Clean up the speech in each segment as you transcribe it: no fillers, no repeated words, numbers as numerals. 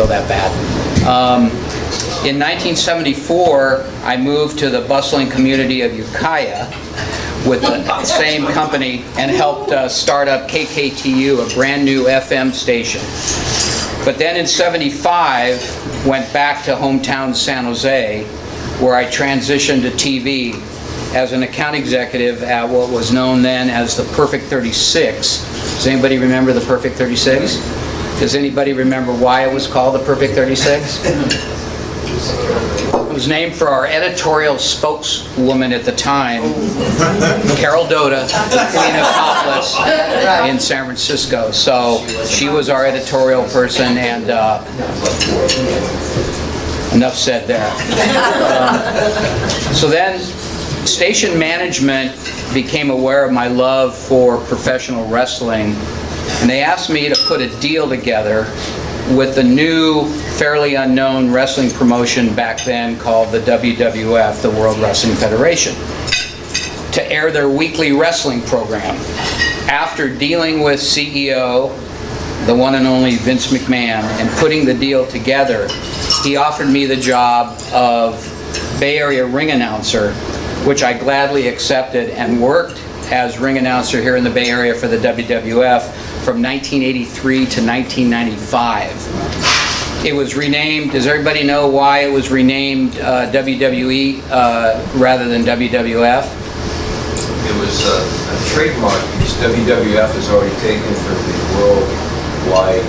go that bad. In 1974, I moved to the bustling community of Ukiah with the same company and helped start up KKTU, a brand new FM station. But then in 75, went back to hometown San Jose, where I transitioned to TV as an account executive at what was known then as the Perfect 36. Does anybody remember the Perfect 36? Does anybody remember why it was called the Perfect 36? It was named for our editorial spokeswoman at the time, Carol Doda, Queen of Topless in San Francisco. So she was our editorial person, and enough said there. So then station management became aware of my love for professional wrestling, and they asked me to put a deal together with the new, fairly unknown wrestling promotion back then called the WWF, the World Wrestling Federation, to air their weekly wrestling program. After dealing with CEO, the one and only Vince McMahon, and putting the deal together, he offered me the job of Bay Area ring announcer, which I gladly accepted and worked as ring announcer here in the Bay Area for the WWF from 1983 to 1995. It was renamed, does everybody know why it was renamed WWE rather than WWF? It was a trademark because WWF is already taken for the Worldwide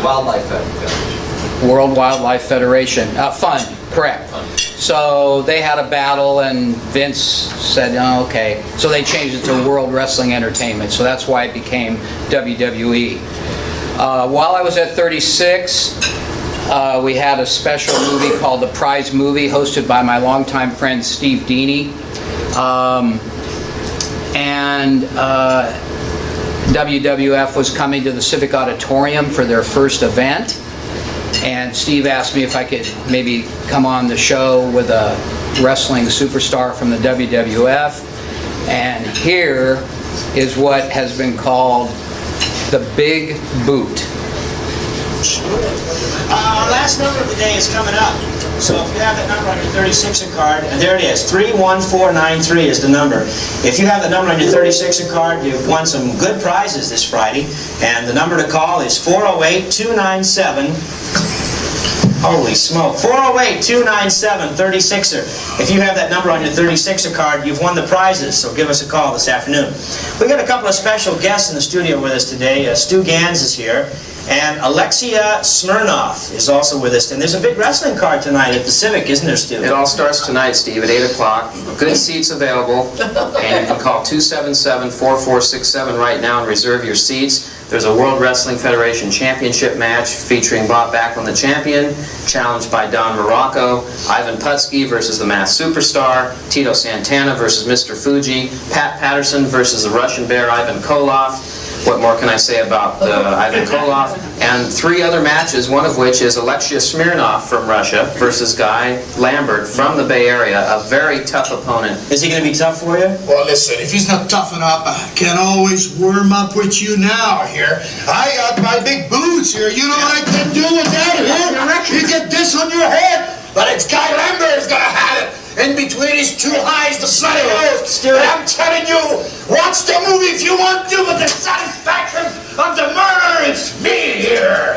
Wildlife Federation. World Wildlife Federation. Fund, correct. So they had a battle and Vince said, oh, okay. So they changed it to World Wrestling Entertainment. So that's why it became WWE. While I was at 36, we had a special movie called The Prize Movie, hosted by my longtime friend Steve Deeney. WWF was coming to the Civic Auditorium for their first event. And Steve asked me if I could maybe come on the show with a wrestling superstar from the WWF. And here is what has been called the Big Boot. Our last number of the day is coming up. So if you have that number on your 36er card, and there it is, 31493 is the number. If you have the number on your 36er card, you've won some good prizes this Friday. And the number to call is 408-297. Holy smoke. 408-297-36er. If you have that number on your 36er card, you've won the prizes, so give us a call this afternoon. We've got a couple of special guests in the studio with us today. Stu Ganz is here, and Alexia Smirnoff is also with us. And there's a big wrestling card tonight at the Civic, isn't there, Stu? It all starts tonight, Steve, at 8 o'clock. Good seats available, and you can call 277-4467 right now and reserve your seats. There's a World Wrestling Federation Championship match featuring Bob Backlund, the champion, challenged by Don Morocco, Ivan Putski versus the Masked Superstar, Tito Santana versus Mr. Fuji, Pat Patterson versus the Russian Bear Ivan Koloff. What more can I say about Ivan Koloff? And 3 other matches, one of which is Alexia Smirnoff from Russia versus Guy Lambert from the Bay Area, a very tough opponent. Is he going to be tough for you? Well, listen, if he's not tough enough, I can always warm up with you now here. I got my big boots here. You know what I can do with that here? You get this on your head, but it's Guy Lambert who's going to have it. In between his 2 eyes, the bloody nose. And I'm telling you, watch the movie if you want to, but the satisfaction of the murder, it's me here.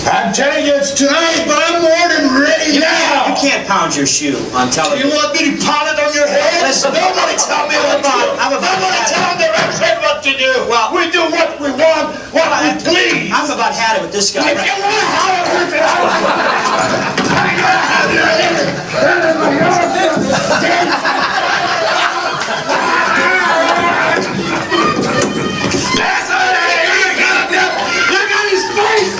I'm telling you, it's tonight, but I'm more than ready now. You can't pound your shoe on television. You want me to pound it on your head? Listen, Nobody tell me what to do. Nobody tell the referee what to do. Well, we do what we want, what we please. I've about had it with this guy. If you want to have it with it, I'm gonna have your head. Look at his face.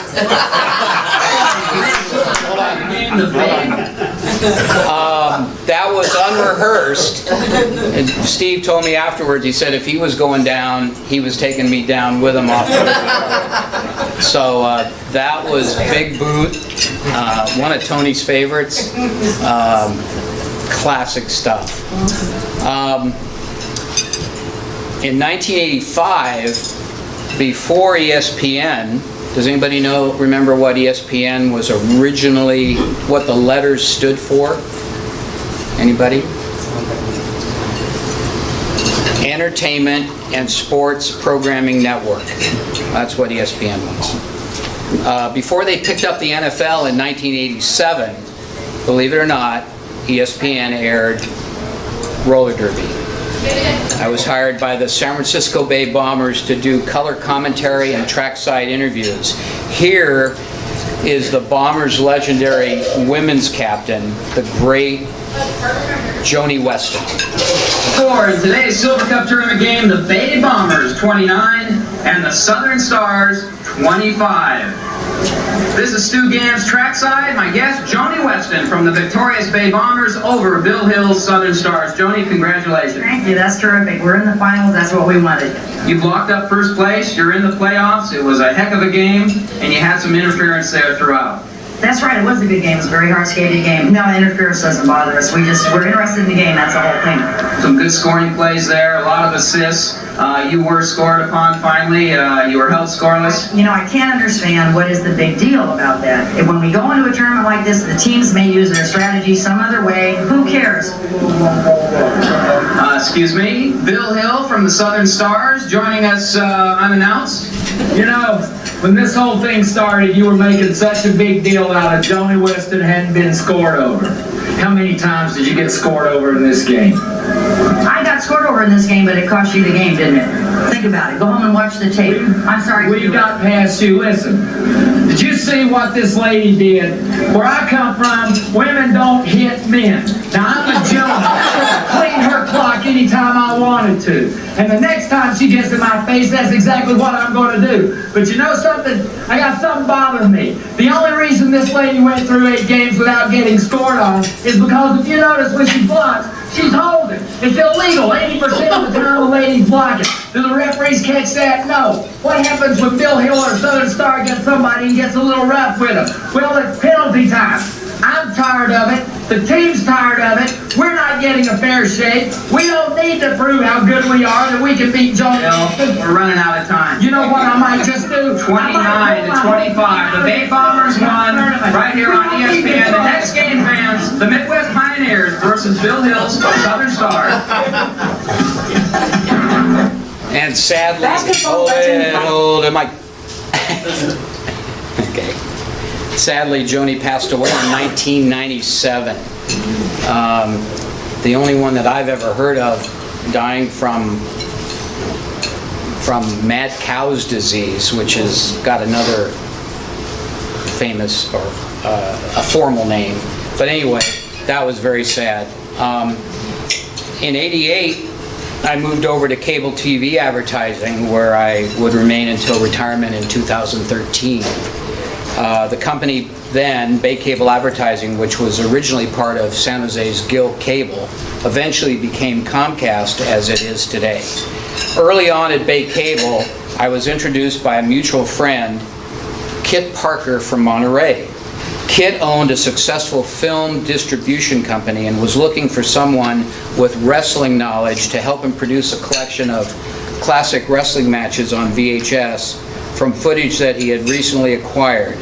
That was unrehearsed. And Steve told me afterwards, he said if he was going down, he was taking me down with him off the So that was Big Boot, one of Tony's favorites. Classic stuff. In 1985, before ESPN, Does anybody remember what ESPN was originally, what the letters stood for? Anybody? Entertainment and Sports Programming Network. That's what ESPN was. Before they picked up the NFL in 1987, believe it or not, ESPN aired Roller Derby. I was hired by the San Francisco Bay Bombers to do color commentary and trackside interviews. Here is the Bombers' legendary women's captain, the great Joni Weston. For today's Silver Cup tournament game, the Bay Bombers 29 and the Southern Stars 25. This is Stu Ganz trackside. My guest, Joni Weston from the victorious Bay Bombers over Bill Hill's Southern Stars. Joni, congratulations. Thank you. That's terrific. We're in the finals. That's what we wanted. You've locked up first place. You're in the playoffs. It was a heck of a game, and you had some interference there throughout. That's right. It was a good game. It was a very hard skating game. No, interference doesn't bother us. We're interested in the game. That's the whole thing. Some good scoring plays there. A lot of assists. You were scored upon finally. You were held scoreless. You know, I can't understand what is the big deal about that. When we go into a tournament like this, the teams may use their strategy some other way. Who cares? Excuse me, Bill Hill from the Southern Stars joining us unannounced. You know, when this whole thing started, you were making such a big deal out of Joni Weston hadn't been scored over. How many times did you get scored over in this game? I got scored over in this game, but it cost you the game, didn't it? Think about it. Go home and watch the tape. I'm sorry. We got past you. Listen, did you see what this lady did? Where I come from, women don't hit men. Now, I'm a gentleman. I could clean her clock anytime I wanted to. And the next time she gets in my face, that's exactly what I'm going to do. But you know something? I got something bothering me. The only reason this lady went through 8 games without getting scored on is because if you notice when she blocks, she's holding. It's illegal. 80% of the time the lady's blocking. Do the referees catch that? No. What happens when Bill Hill or Southern Star gets somebody and gets a little rough with them? Well, it's penalty time. I'm tired of it. The team's tired of it. We're not getting a fair shake. We don't need to prove how good we are that we can beat Joni. We're running out of time. You know what I might just do? 29 to 25. The Bay Bombers won right here on ESPN. The next game, fans, the Midwest Pioneers versus Bill Hill's Southern Stars. And sadly, okay. Sadly, Joni passed away in 1997. The only one that I've ever heard of dying from mad cow's disease, which has got another famous or a formal name. But anyway, that was very sad. In '88, I moved over to cable TV advertising, where I would remain until retirement in 2013. The company then, Bay Cable Advertising, which was originally part of San Jose's Gill Cable, eventually became Comcast as it is today. Early on at Bay Cable, I was introduced by a mutual friend, Kit Parker from Monterey. Kit owned a successful film distribution company and was looking for someone with wrestling knowledge to help him produce a collection of classic wrestling matches on VHS from footage that he had recently acquired.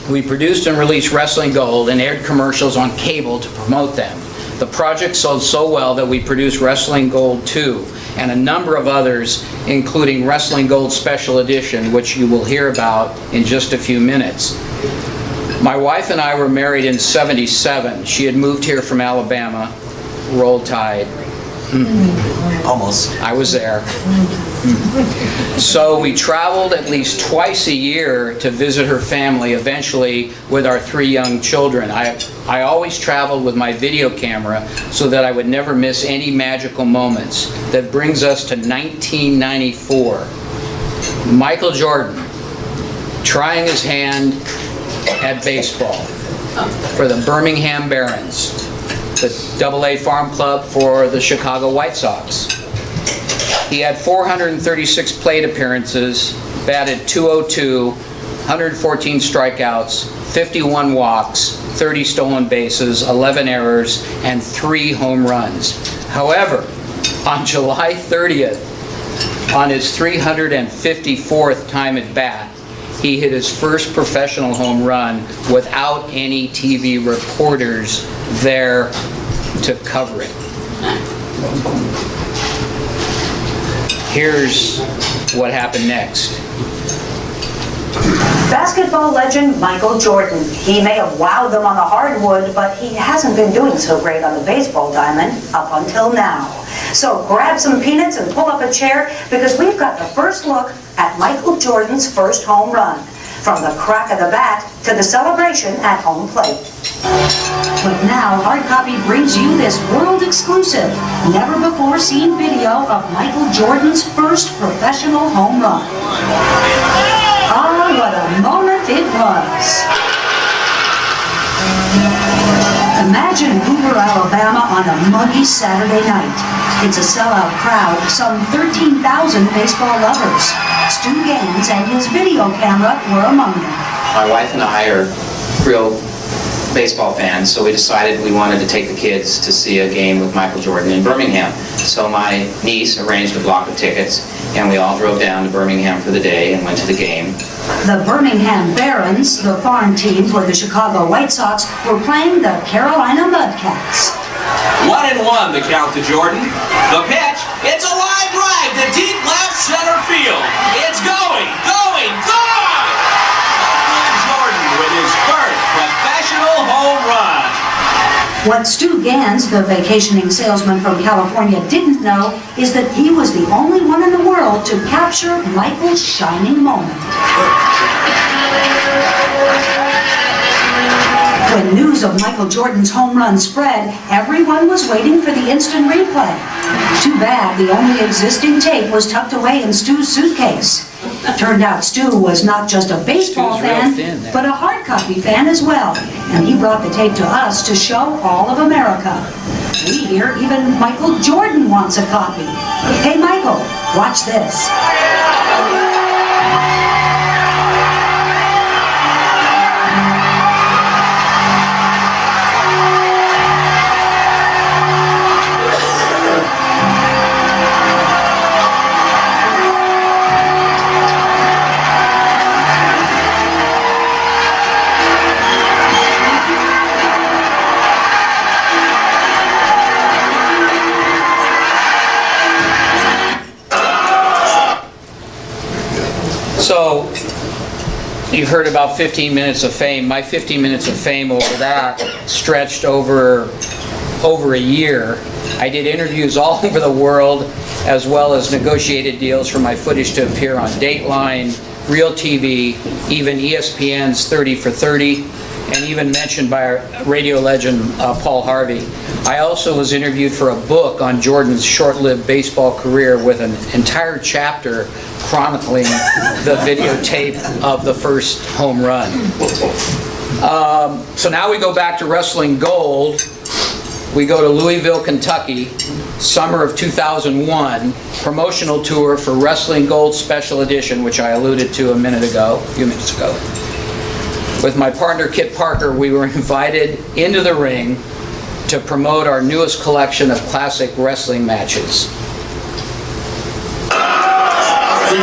We produced and released Wrestling Gold and aired commercials on cable to promote them. The project sold so well that we produced Wrestling Gold 2 and a number of others, including Wrestling Gold Special Edition, which you will hear about in just a few minutes. My wife and I were married in '77. She had moved here from Alabama. Roll Tide. Almost. I was there. So we traveled at least twice a year to visit her family, eventually with our 3 young children. I always traveled with my video camera so that I would never miss any magical moments. That brings us to 1994. Michael Jordan trying his hand at baseball for the Birmingham Barons, the AA farm club for the Chicago White Sox. He had 436 plate appearances, batted .202, 114 strikeouts, 51 walks, 30 stolen bases, 11 errors, and 3 home runs. However, on July 30th, On his 354th time at bat, he hit his first professional home run without any TV reporters there to cover it. Here's what happened next. Basketball legend Michael Jordan. He may have wowed them on the hardwood, but he hasn't been doing so great on the baseball diamond up until now. So grab some peanuts and pull up a chair, because we've got the first look at Michael Jordan's first home run. From the crack of the bat to the celebration at home plate. But now, Hard Copy brings you this world exclusive, never before seen video of Michael Jordan's first professional home run. Ah, what a moment it was. Imagine Hoover, Alabama on a muggy Saturday night. It's a sellout crowd, some 13,000 baseball lovers. Stu Ganz and his video camera were among them. My wife and I are real baseball fans, so we decided we wanted to take the kids to see a game with Michael Jordan in Birmingham. So my niece arranged a block of tickets, and we all drove down to Birmingham for the day and went to the game. The Birmingham Barons, the farm team for the Chicago White Sox, were playing the Carolina Mudcats. 1-1 the count to Jordan. The pitch, it's a line drive to deep left center field. It's going! Jordan with his first professional home run. What Stu Ganz, the vacationing salesman from California, didn't know is that he was the only one in the world to capture Michael's shining moment. When news of Michael Jordan's home run spread, everyone was waiting for the instant replay. Too bad the only existing tape was tucked away in Stu's suitcase. Turned out Stu was not just a baseball fan, but a hard copy fan as well. And he brought the tape to us to show all of America. We hear even Michael Jordan wants a copy. Hey Michael, watch this. So, you've heard about 15 minutes of fame. My 15 minutes of fame over that stretched over a year. I did interviews all over the world, as well as negotiated deals for my footage to appear on Dateline, Real TV, even ESPN's 30 for 30, and even mentioned by our radio legend Paul Harvey. I also was interviewed for a book on Jordan's short-lived baseball career with an entire chapter chronicling the videotape of the first home run. So now we go back to Wrestling Gold. We go to Louisville, Kentucky, summer of 2001, promotional tour for Wrestling Gold Special Edition, which I alluded to a few minutes ago. With my partner Kit Parker, we were invited into the ring to promote our newest collection of classic wrestling matches. In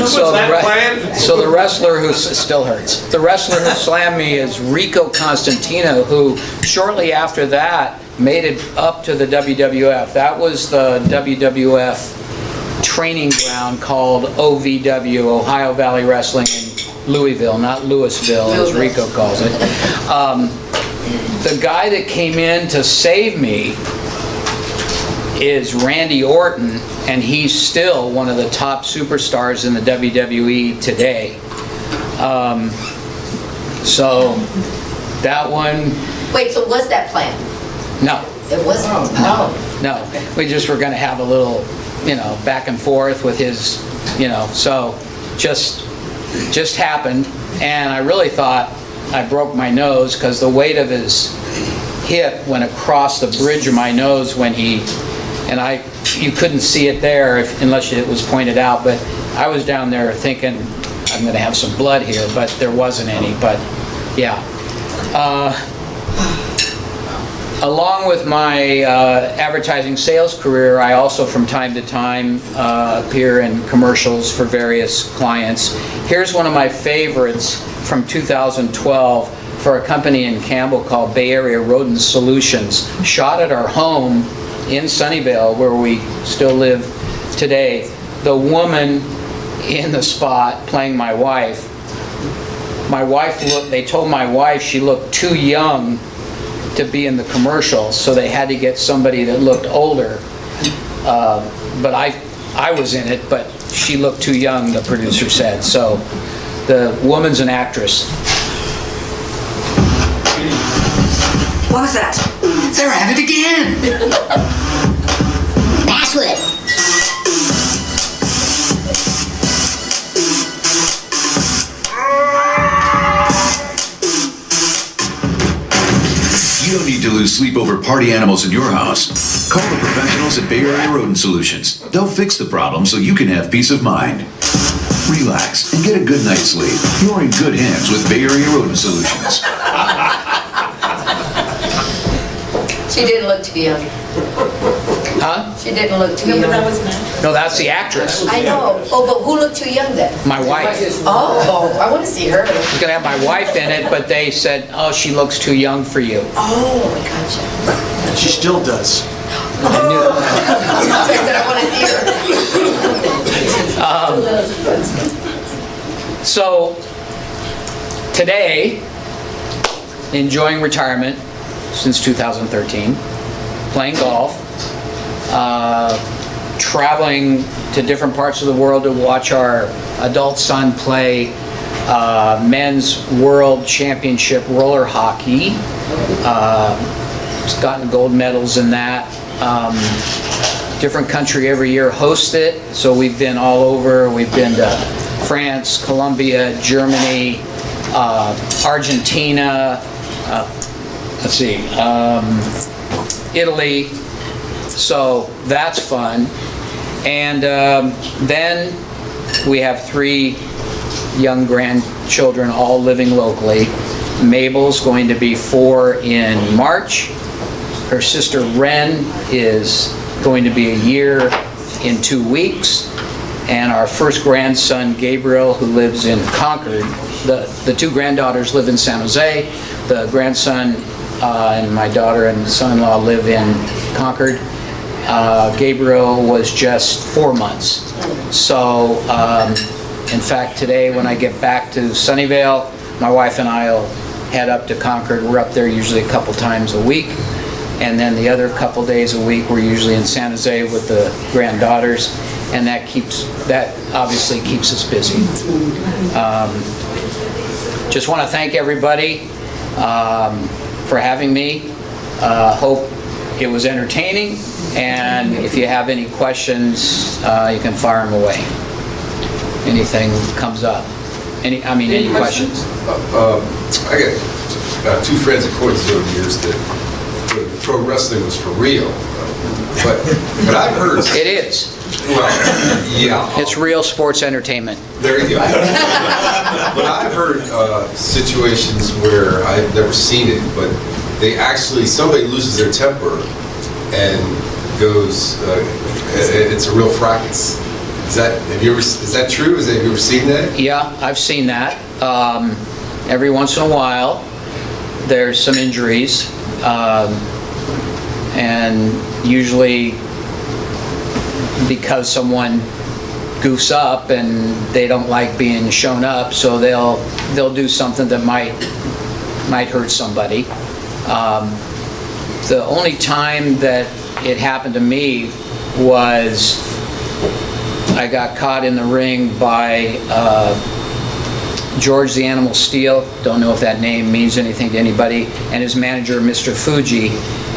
So the wrestler who still hurts. The wrestler who slammed me is Rico Constantino, who shortly after that made it up to the WWF. That was the WWF training ground called OVW, Ohio Valley Wrestling in Louisville, not Louisville, as Rico calls it. The guy that came in to save me is Randy Orton, and he's still one of the top superstars in the WWE today. So that one... Wait, so was that planned? No. It wasn't? No. We just were going to have a little, back and forth with his, so just happened. And I really thought I broke my nose because the weight of his hip went across the bridge of my nose when you couldn't see it there unless it was pointed out, but I was down there thinking I'm going to have some blood here, but there wasn't any, but yeah. Along with my advertising sales career, I also from time to time appear in commercials for various clients. Here's one of my favorites from 2012 for a company in Campbell called Bay Area Rodent Solutions, shot at our home in Sunnyvale, where we still live today. The woman in the spot playing my wife they told my wife she looked too young to be in the commercial, so they had to get somebody that looked older. But I was in it, but she looked too young, the producer said. So the woman's an actress. What was that? They're at it again! Password! You don't need to lose sleep over party animals in your house. Call the professionals at Bay Area Rodent Solutions. They'll fix the problem so you can have peace of mind. Relax and get a good night's sleep. You're in good hands with Bay Area Rodent Solutions. She didn't look too young. Huh? She didn't look too young. No, that's the actress. I know. Oh, but who looked too young then? My wife. Oh, I want to see her. I was going to have my wife in it, but they said, oh, she looks too young for you. Oh, gotcha. She still does. I knew I want to see her. So, today, enjoying retirement since 2013, playing golf, traveling to different parts of the world to watch our adult son play men's world championship roller hockey. He's gotten gold medals in that. Different country every year hosts it, so we've been all over. We've been to France, Colombia, Germany, Argentina, Italy, so that's fun. And then we have 3 young grandchildren all living locally. Mabel's going to be 4 in March. Her sister Ren is going to be a year in 2 weeks. And our first grandson Gabriel, who lives in Concord, the 2 granddaughters live in San Jose. The grandson and my daughter and son-in-law live in Concord. Gabriel was just 4 months. So, in fact, today when I get back to Sunnyvale, my wife and I will head up to Concord. We're up there usually a couple times a week. And then the other couple days a week, we're usually in San Jose with the granddaughters. And that obviously keeps us busy. Just want to thank everybody for having me. Hope it was entertaining, and if you have any questions, you can fire them away. Anything comes up. Any questions? I got 2 friends at court over the years that pro wrestling was for real, but I've heard it is. Well, yeah. It's real sports entertainment. There you go. But I've heard situations where I've never seen it, but somebody loses their temper and goes, it's a real fracas. Is that true? Have you ever seen that? Yeah, I've seen that. Every once in a while, there's some injuries, and usually because someone goofs up and they don't like being shown up, so they'll do something that might hurt somebody. The only time that it happened to me was I got caught in the ring by George the Animal Steel, don't know if that name means anything to anybody, and his manager, Mr. Fuji,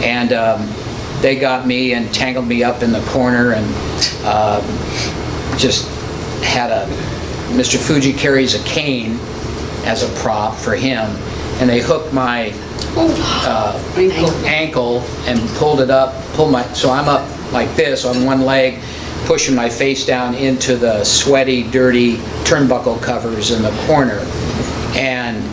and they got me and tangled me up in the corner and just had Mr. Fuji carries a cane as a prop for him, and they hooked my ankle and pulled so I'm up like this on one leg, pushing my face down into the sweaty, dirty turnbuckle covers in the corner. And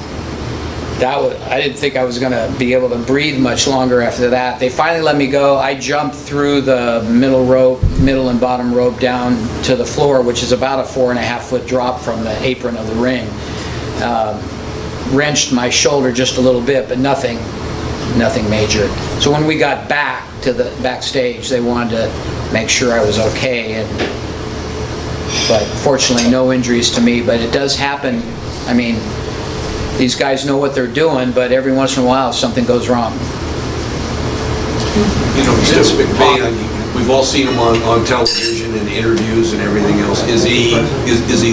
I didn't think I was going to be able to breathe much longer after that. They finally let me go. I jumped through the middle and bottom rope down to the floor, which is about a 4.5-foot drop from the apron of the ring. Wrenched my shoulder just a little bit, but nothing major. So when we got back to the backstage, they wanted to make sure I was okay, but fortunately no injuries to me. But it does happen. I mean, these guys know what they're doing, but every once in a while something goes wrong. You know, Vince McMahon, we've all seen him on television and interviews and everything else. Is he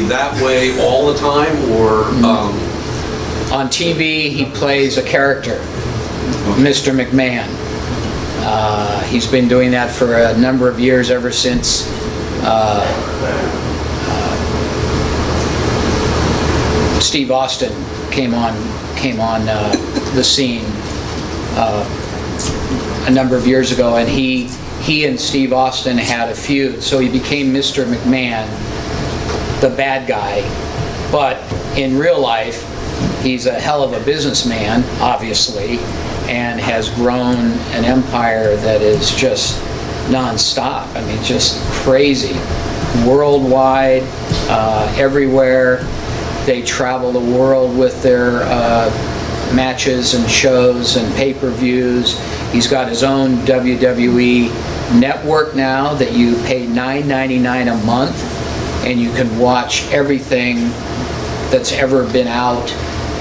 that way all the time, or? On TV, he plays a character, Mr. McMahon. He's been doing that for a number of years, ever since Steve Austin came on the scene a number of years ago, and he and Steve Austin had a feud, so he became Mr. McMahon, the bad guy. But in real life, he's a hell of a businessman, obviously, and has grown an empire that is just non-stop. I mean, just crazy. Worldwide, everywhere. They travel the world with their matches and shows and pay-per-views. He's got his own WWE network now that you pay $9.99 a month, and you can watch everything that's ever been out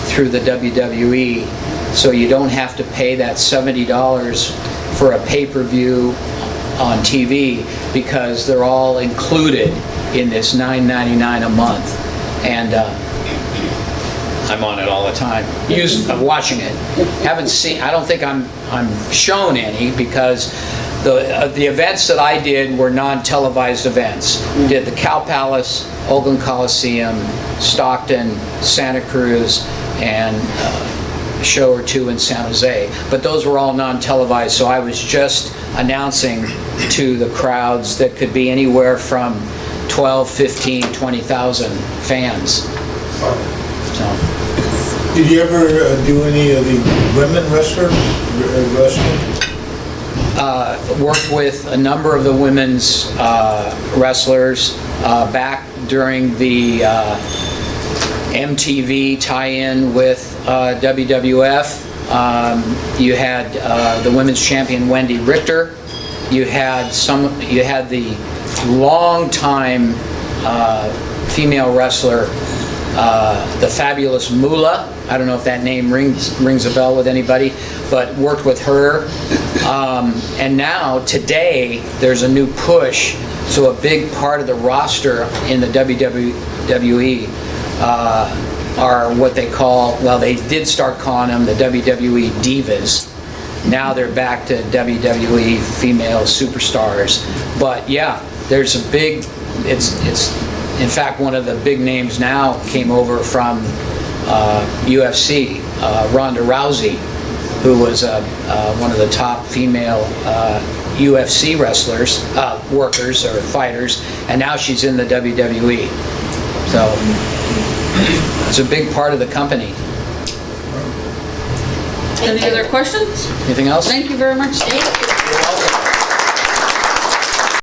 through the WWE, so you don't have to pay that $70 for a pay-per-view on TV, because they're all included in this $9.99 a month. And I'm on it all the time. I'm watching it. Haven't seen. I don't think I'm shown any, because the events that I did were non-televised events. We did the Cow Palace, Oakland Coliseum, Stockton, Santa Cruz, and a show or two in San Jose. But those were all non-televised, so I was just announcing to the crowds that could be anywhere from 12, 15, 20,000 fans. So. Did you ever do any of the women wrestlers? Worked with a number of the women's wrestlers back during the MTV tie-in with WWF. You had the women's champion Wendy Richter. You had the long-time female wrestler, the Fabulous Moolah. I don't know if that name rings a bell with anybody, but worked with her. And now, today, there's a new push, so a big part of the roster in the WWE are what they call, well, they did start calling them the WWE Divas. Now they're back to WWE female superstars. But yeah, there's a big, it's in fact, one of the big names now came over from UFC, Ronda Rousey, who was one of the top female UFC wrestlers, workers or fighters, and now she's in the WWE. So it's a big part of the company. Any other questions? Anything else? Thank you very much, Steve.